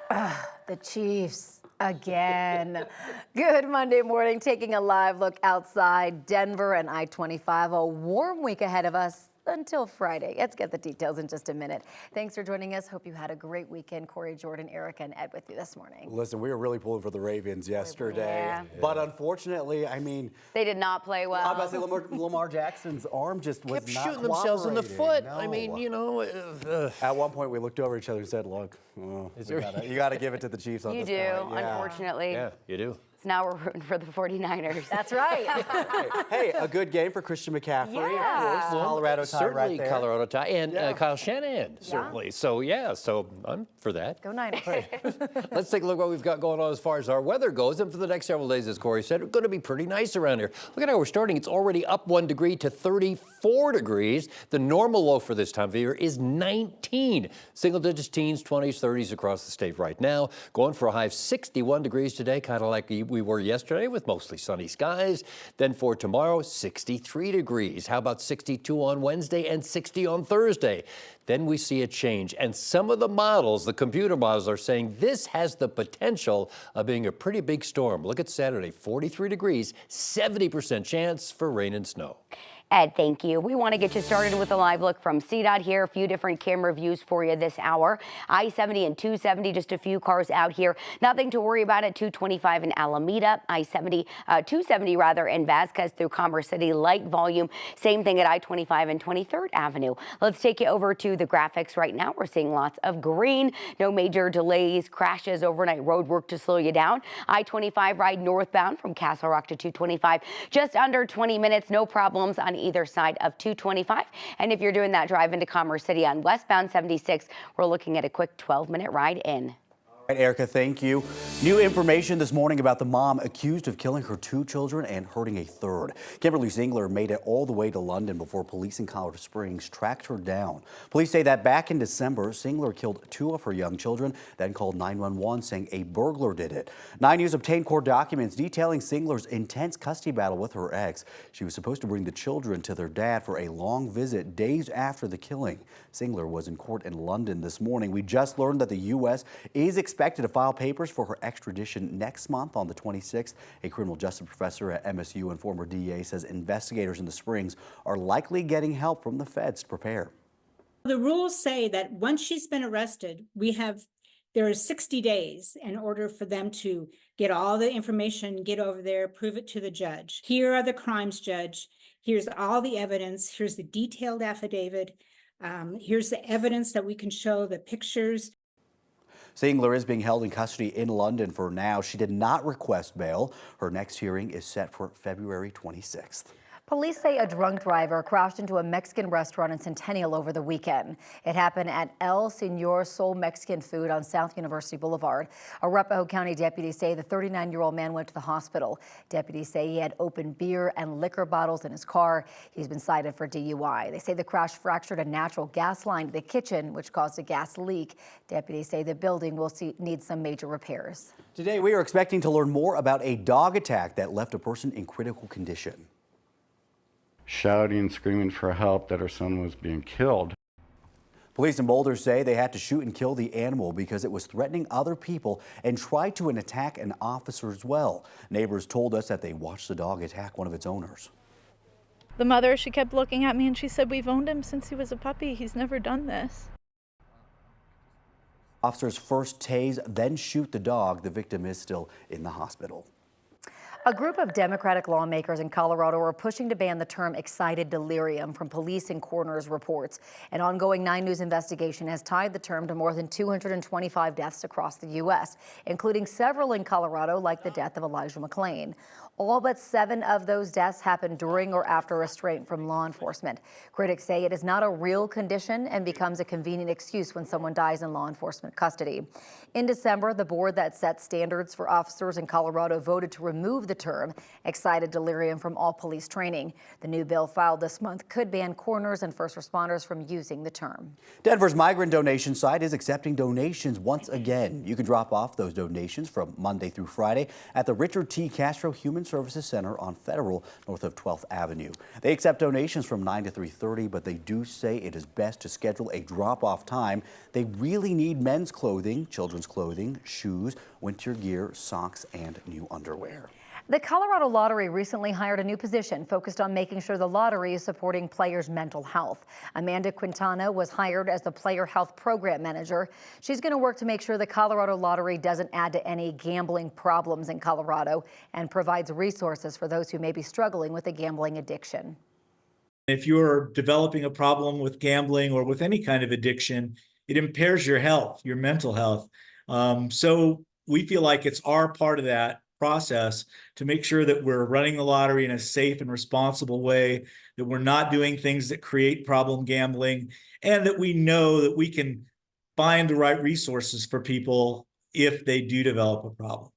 The Chiefs again. Good Monday morning, taking a live look outside Denver and I-25. A warm week ahead of us until Friday. Let's get the details in just a minute. Thanks for joining us. Hope you had a great weekend. Corey, Jordan, Erica, and Ed with you this morning. Listen, we were really pulling for the Ravens yesterday. Yeah. But unfortunately, I mean, They did not play well. I'm about to say Lamar Jackson's arm just was Kept not shooting themselves in the foot. cooperating. I mean, No. you know. At one point, we looked over at each other and said, look, you got to give it to the Chiefs on You this do, point. Yeah. unfortunately. Yeah, you do. So now we're rooting for the 49ers. That's right. Hey, a good game for Christian McCaffrey, Yeah. of course. Colorado tie Certainly right there. Colorado tie. And Kyle Shanahan, certainly. So, so I'm for that. Go Niners. Let's take a look at what we've got going on as far as our weather goes. And for the next several days, as Corey said, it's going to be pretty nice around here. Look at how we're starting. It's already up 1 degree to 34 degrees. The normal low for this time of year is 19. Single digits, teens, 20s, 30s across the state right now. Going for a high of 61 degrees today, kind of like we were yesterday with mostly sunny skies. Then for tomorrow, 63 degrees. How about 62 on Wednesday and 60 on Thursday? Then we see a change. And some of the models, the computer models, are saying this has the potential of being a pretty big storm. Look at Saturday, 43 degrees, 70% chance for rain and snow. Ed, thank you. We want to get you started with a live look from CDOT here. A few different camera views for you this hour. I-70 and 270, just a few cars out here. Nothing to worry about at 225 in Alameda. I-270 rather, in Vasquez through Commerce City, light volume. Same thing at I-25 and 23rd Avenue. Let's take you over to the graphics right now. We're seeing lots of green. No major delays, crashes, overnight road work to slow you down. I-25 ride northbound from Castle Rock to 225. Just under 20 minutes, no problems on either side of 225. And if you're doing that drive into Commerce City on westbound 76, we're looking at a quick 12-minute ride in. All right, Erica, thank you. New information this morning about the mom accused of killing her 2 children and hurting a third. Kimberly Zingler made it all the way to London before police in Colorado Springs tracked her down. Police say that back in December, Zingler killed 2 of her young children, then called 911 saying a burglar did it. 9 News obtained court documents detailing Zingler's intense custody battle with her ex. She was supposed to bring the children to their dad for a long visit days after the killing. Zingler was in court in London this morning. We just learned that the U.S. is expected to file papers for her extradition next month on the 26th. A criminal justice professor at MSU and former DA says investigators in the Springs are likely getting help from the feds to prepare. The rules say that once she's been arrested, there is 60 days in order for them to get all the information, get over there, prove it to the judge. Here are the crimes, judge. Here's all the evidence. Here's the detailed affidavit. Here's the evidence that we can show, the pictures. Zingler is being held in custody in London for now. She did not request bail. Her next hearing is set for February 26th. Police say a drunk driver crashed into a Mexican restaurant in Centennial over the weekend. It happened at El Señor Sol Mexican Food on South University Boulevard. Arapahoe County deputies say the 39-year-old man went to the hospital. Deputies say he had open beer and liquor bottles in his car. He's been cited for DUI. They say the crash fractured a natural gas line to the kitchen, which caused a gas leak. Deputies say the building will need some major repairs. Today, we are expecting to learn more about a dog attack that left a person in critical condition. Shouting and screaming for help that her son was being killed. Police in Boulder say they had to shoot and kill the animal because it was threatening other people and tried to attack an officer as well. Neighbors told us that they watched the dog attack one of its owners. The mother, she kept looking at me and she said, "We've owned him since he was a puppy. He's never done this." Officers first tase, then shoot the dog. The victim is still in the hospital. A group of Democratic lawmakers in Colorado are pushing to ban the term excited delirium from police and coroners' reports. An ongoing 9 News investigation has tied the term to more than 225 deaths across the U.S., including several in Colorado, like the death of Elijah McClain. All but 7 of those deaths happened during or after restraint from law enforcement. Critics say it is not a real condition and becomes a convenient excuse when someone dies in law enforcement custody. In December, the board that sets standards for officers in Colorado voted to remove the term excited delirium from all police training. The new bill filed this month could ban coroners and first responders from using the term. Denver's migrant donation site is accepting donations once again. You can drop off those donations from Monday through Friday at the Richard T. Castro Human Services Center on Federal, north of 12th Avenue. They accept donations from 9 to 3:30, but they do say it is best to schedule a drop-off time. They really need men's clothing, children's clothing, shoes, winter gear, socks, and new underwear. The Colorado Lottery recently hired a new position focused on making sure the lottery is supporting players' mental health. Amanda Quintana was hired as the Player Health Program Manager. She's going to work to make sure the Colorado Lottery doesn't add to any gambling problems in Colorado and provides resources for those who may be struggling with a gambling addiction. If you're developing a problem with gambling or with any kind of addiction, it impairs your health, your mental health. So we feel like it's our part of that process to make sure that we're running the lottery in a safe and responsible way, that we're not doing things that create problem gambling, and that we know that we can find the right resources for people if they do develop a problem.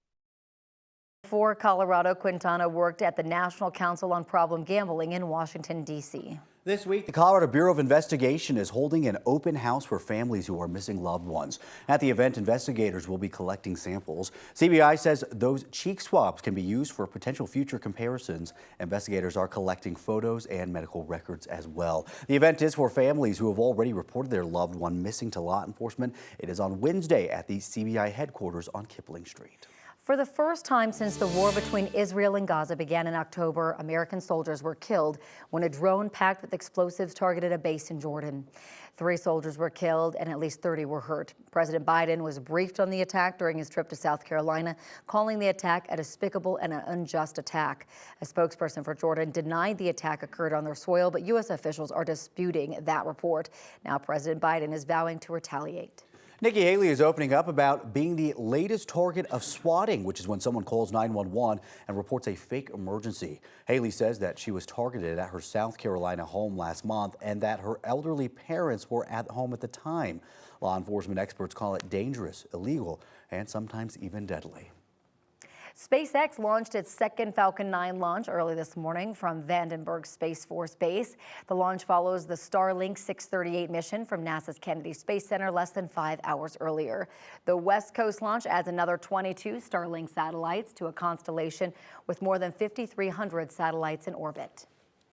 For Colorado, Quintana worked at the National Council on Problem Gambling in Washington, D.C. This week, the Colorado Bureau of Investigation is holding an open house for families who are missing loved ones. At the event, investigators will be collecting samples. CBI says those cheek swabs can be used for potential future comparisons. Investigators are collecting photos and medical records as well. The event is for families who have already reported their loved one missing to law enforcement. It is on Wednesday at the CBI headquarters on Kipling Street. For the first time since the war between Israel and Gaza began in October, American soldiers were killed when a drone packed with explosives targeted a base in Jordan. 3 soldiers were killed and at least 30 were hurt. President Biden was briefed on the attack during his trip to South Carolina, calling the attack a despicable and an unjust attack. A spokesperson for Jordan denied the attack occurred on their soil, but U.S. officials are disputing that report. Now President Biden is vowing to retaliate. Nikki Haley is opening up about being the latest target of swatting, which is when someone calls 911 and reports a fake emergency. Haley says that she was targeted at her South Carolina home last month and that her elderly parents were at home at the time. Law enforcement experts call it dangerous, illegal, and sometimes even deadly. SpaceX launched its second Falcon 9 launch early this morning from Vandenberg Space Force Base. The launch follows the Starlink 638 mission from NASA's Kennedy Space Center less than 5 hours earlier. The West Coast launch adds another 22 Starlink satellites to a constellation with more than 5,300 satellites in orbit.